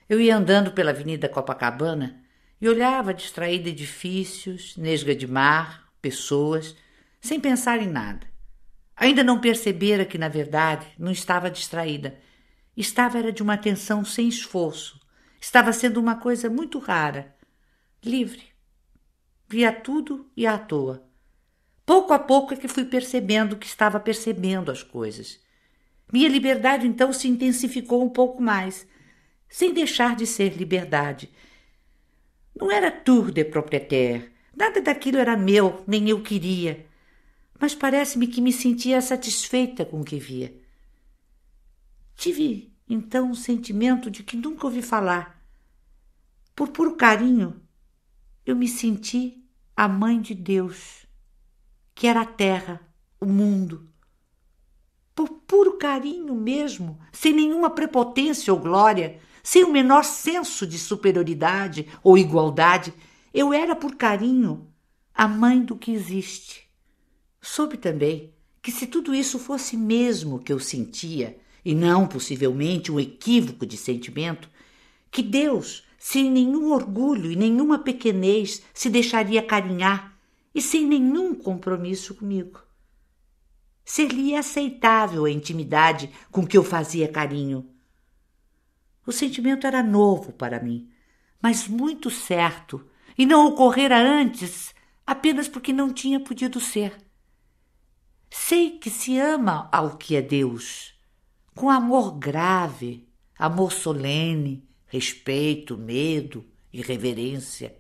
Eu ia andando pela Avenida Copacabana e olhava distraída edifícios, nesga de mar, pessoas, sem pensar em nada. Ainda não percebera que, na verdade, não estava distraída. Era de uma atenção sem esforço. Estava sendo uma coisa muito rara. Livre. Via tudo e à toa. Pouco a pouco é que fui percebendo que estava percebendo as coisas. Minha liberdade, então, se intensificou um pouco mais, sem deixar de ser liberdade. Não era tour de propriétaire. Nada daquilo era meu, nem eu queria. Mas parece-me que me sentia satisfeita com o que via. Tive, então, um sentimento de que nunca ouvi falar. Por puro carinho, eu me senti a mãe de Deus, que era a terra, o mundo. Por puro carinho mesmo, sem nenhuma prepotência ou glória, sem o menor senso de superioridade ou igualdade, eu era por carinho a mãe do que existe. Soube também que se tudo isso fosse mesmo o que eu sentia, e não possivelmente um equívoco de sentimento, que Deus, sem nenhum orgulho e nenhuma pequenez, se deixaria carinhar e sem nenhum compromisso comigo. Ser-lhe aceitável a intimidade com que eu fazia carinho. O sentimento era novo para mim, mas muito certo, e não ocorrera antes apenas porque não tinha podido ser. Sei que se ama ao que é Deus, com amor grave, amor solene, respeito, medo e reverência.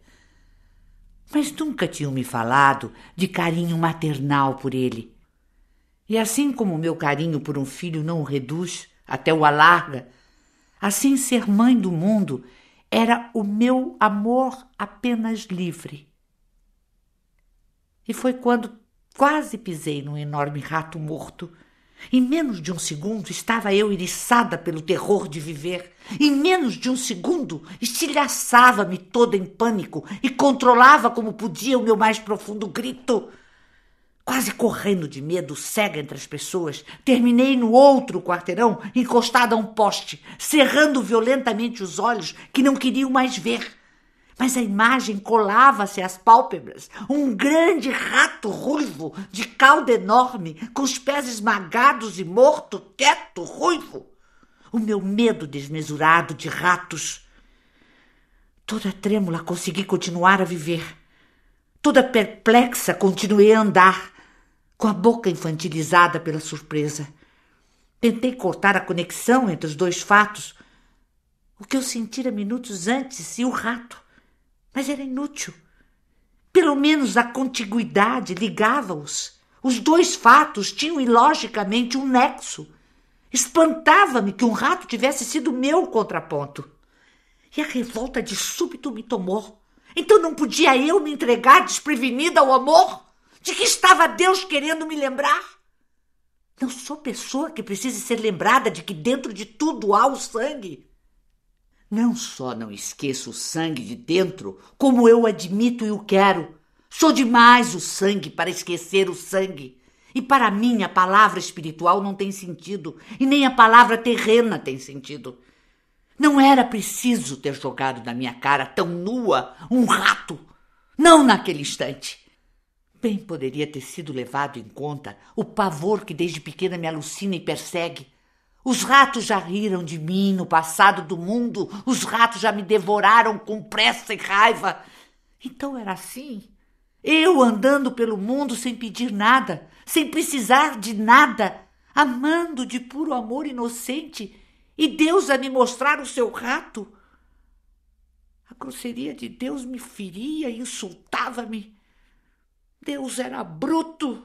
Mas nunca tinham me falado de carinho maternal por ele. E assim como o meu carinho por um filho não o reduz, até o alarga, assim ser mãe do mundo era o meu amor apenas livre. E foi quando quase pisei num enorme rato morto. Em menos de um segundo estava eu eriçada pelo terror de viver. Em menos de um segundo estilhaçava-me toda em pânico e controlava como podia o meu mais profundo grito. Quase correndo de medo, cega entre as pessoas, terminei no outro quarteirão, encostada a um poste, cerrando violentamente os olhos que não queriam mais ver. Mas a imagem colava-se às pálpebras. Um grande rato ruivo, de cauda enorme, com os pés esmagados e morto, quieto, ruivo. O meu medo desmesurado de ratos. Toda trêmula consegui continuar a viver. Toda perplexa continuei a andar, com a boca infantilizada pela surpresa. Tentei cortar a conexão entre os dois fatos, o que eu sentira minutos antes e o rato. Mas era inútil. Pelo menos a contiguidade ligava-os. Os dois fatos tinham ilogicamente um nexo. Espantava-me que um rato tivesse sido meu contraponto. E a revolta de súbito me tomou. Então não podia eu me entregar desprevenida ao amor? De que estava Deus querendo me lembrar? Não sou pessoa que precise ser lembrada de que dentro de tudo há o sangue. Não só não esqueço o sangue de dentro, como eu admito e o quero. Sou demais o sangue para esquecer o sangue. E para mim a palavra espiritual não tem sentido, e nem a palavra terrena tem sentido. Não era preciso ter jogado na minha cara tão nua um rato, não naquele instante. Bem poderia ter sido levado em conta o pavor que desde pequena me alucina e persegue. Os ratos já riram de mim no passado do mundo. Os ratos já me devoraram com pressa e raiva. Então era assim. Eu andando pelo mundo sem pedir nada, sem precisar de nada, amando de puro amor inocente, e Deus a me mostrar o seu rato. A grosseria de Deus me feria e insultava-me. Deus era bruto.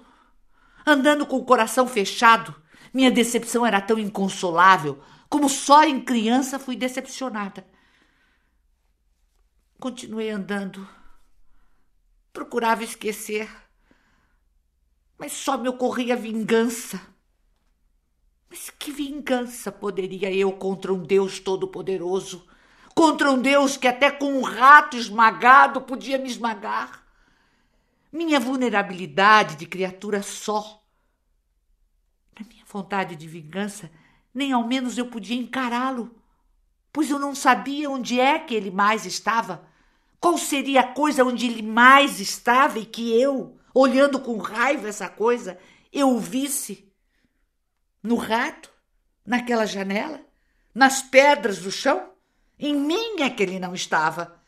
Andando com o coração fechado, minha decepção era tão inconsolável como só em criança fui decepcionada. Continuei andando. Procurava esquecer, mas só me ocorria vingança. Mas que vingança poderia eu contra um Deus todo-poderoso? Contra um Deus que até com um rato esmagado podia me esmagar? Minha vulnerabilidade de criatura só. Na minha vontade de vingança, nem ao menos eu podia encará-lo. pois eu não sabia onde é que ele mais estava. Qual seria a coisa onde ele mais estava e que eu, olhando com raiva essa coisa, eu o visse? No rato? Naquela janela? Nas pedras do chão? Em mim é que ele não estava.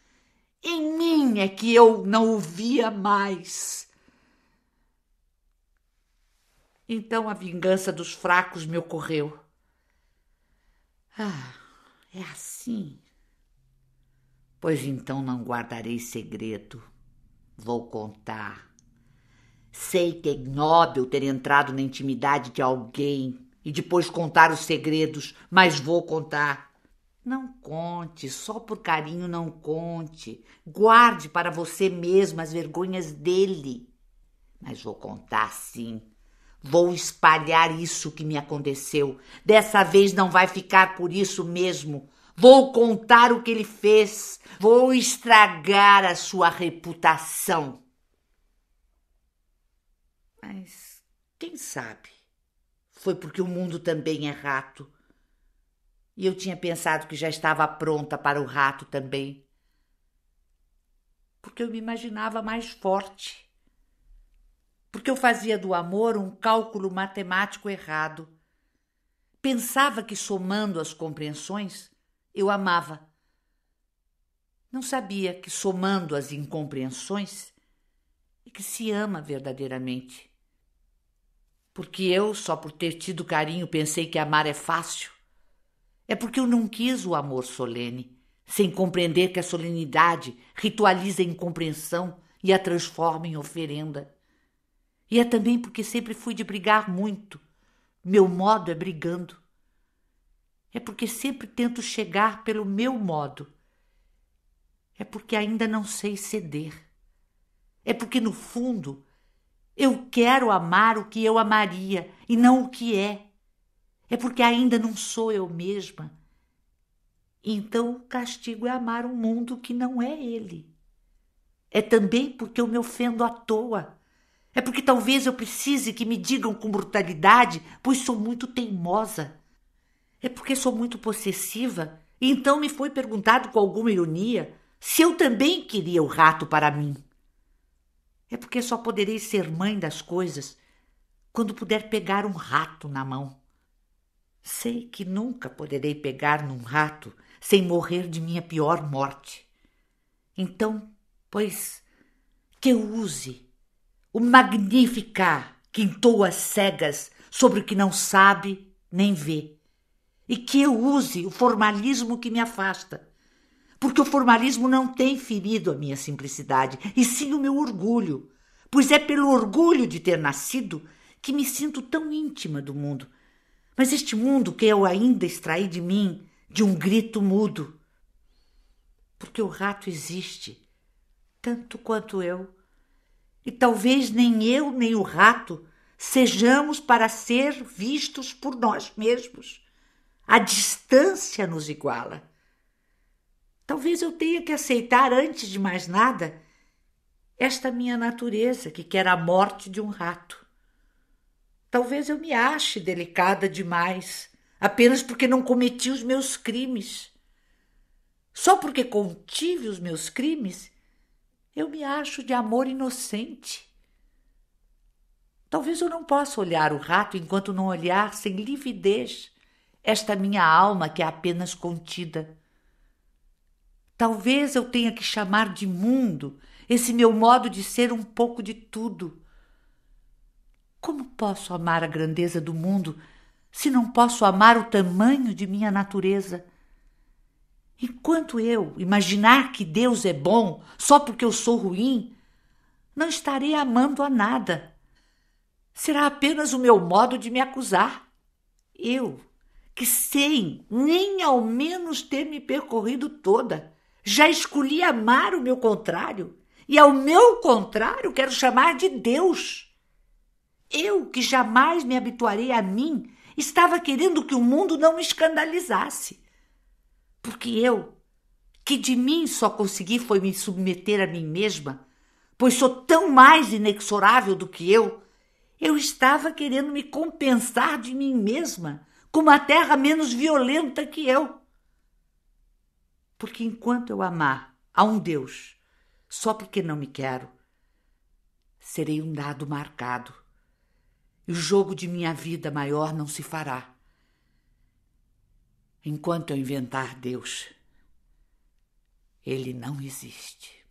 Em mim é que eu não o via mais. Então a vingança dos fracos me ocorreu. Ah, é assim. Pois então não guardarei segredo. Vou contar. Sei que é ignóbil ter entrado na intimidade de alguém e depois contar os segredos, mas vou contar. Não conte, só por carinho não conte. Guarde para você mesma as vergonhas dele. Mas vou contar sim. Vou espalhar isso que me aconteceu. Dessa vez não vai ficar por isso mesmo. Vou contar o que ele fez. Vou estragar a sua reputação. Mas quem sabe? Foi porque o mundo também é rato. E eu tinha pensado que já estava pronta para o rato também. Porque eu me imaginava mais forte. Porque eu fazia do amor um cálculo matemático errado. Pensava que somando as compreensões, eu amava. Não sabia que somando as incompreensões é que se ama verdadeiramente. Porque eu, só por ter tido carinho, pensei que amar é fácil. É porque eu não quis o amor solene, sem compreender que a solenidade ritualiza a incompreensão e a transforma em oferenda. E é também porque sempre fui de brigar muito. Meu modo é brigando. É porque sempre tento chegar pelo meu modo. É porque ainda não sei ceder. É porque, no fundo, eu quero amar o que eu amaria e não o que é. É porque ainda não sou eu mesma. Então o castigo é amar um mundo que não é ele. É também porque eu me ofendo à toa. É porque talvez eu precise que me digam com brutalidade, pois sou muito teimosa. É porque sou muito possessiva, e então me foi perguntado com alguma ironia se eu também queria o rato para mim. É porque só poderei ser mãe das coisas quando puder pegar um rato na mão. Sei que nunca poderei pegar num rato sem morrer de minha pior morte. Então, pois, que eu use o Magnificat que entoa às cegas sobre o que não sabe nem vê. E que eu use o formalismo que me afasta. Porque o formalismo não tem ferido a minha simplicidade, e sim o meu orgulho. Pois é pelo orgulho de ter nascido que me sinto tão íntima do mundo. Mas este mundo que eu ainda extraí de mim, de um grito mudo. Porque o rato existe, tanto quanto eu. E talvez nem eu nem o rato sejamos para ser vistos por nós mesmos. A distância nos iguala. Talvez eu tenha que aceitar, antes de mais nada, esta minha natureza que quer a morte de um rato. Talvez eu me ache delicada demais, apenas porque não cometi os meus crimes. Só porque contive os meus crimes, eu me acho de amor inocente. Talvez eu não possa olhar o rato enquanto não olhar sem lividez esta minha alma que é apenas contida. Talvez eu tenha que chamar de mundo esse meu modo de ser um pouco de tudo. Como posso amar a grandeza do mundo se não posso amar o tamanho de minha natureza? Enquanto eu imaginar que Deus é bom só porque eu sou ruim, não estarei amando a nada. Será apenas o meu modo de me acusar. Eu, que sem nem ao menos ter me percorrido toda, já escolhi amar o meu contrário, e ao meu contrário quero chamar de Deus. Eu, que jamais me habituarei a mim, estava querendo que o mundo não me escandalizasse. Porque eu, que de mim só consegui foi me submeter a mim mesma, pois sou tão mais inexorável do que eu estava querendo me compensar de mim mesma com uma terra menos violenta que eu. porque enquanto eu amar a um Deus só porque não me quero, serei um dado marcado, e o jogo de minha vida maior não se fará. Enquanto eu inventar Deus, ele não existe.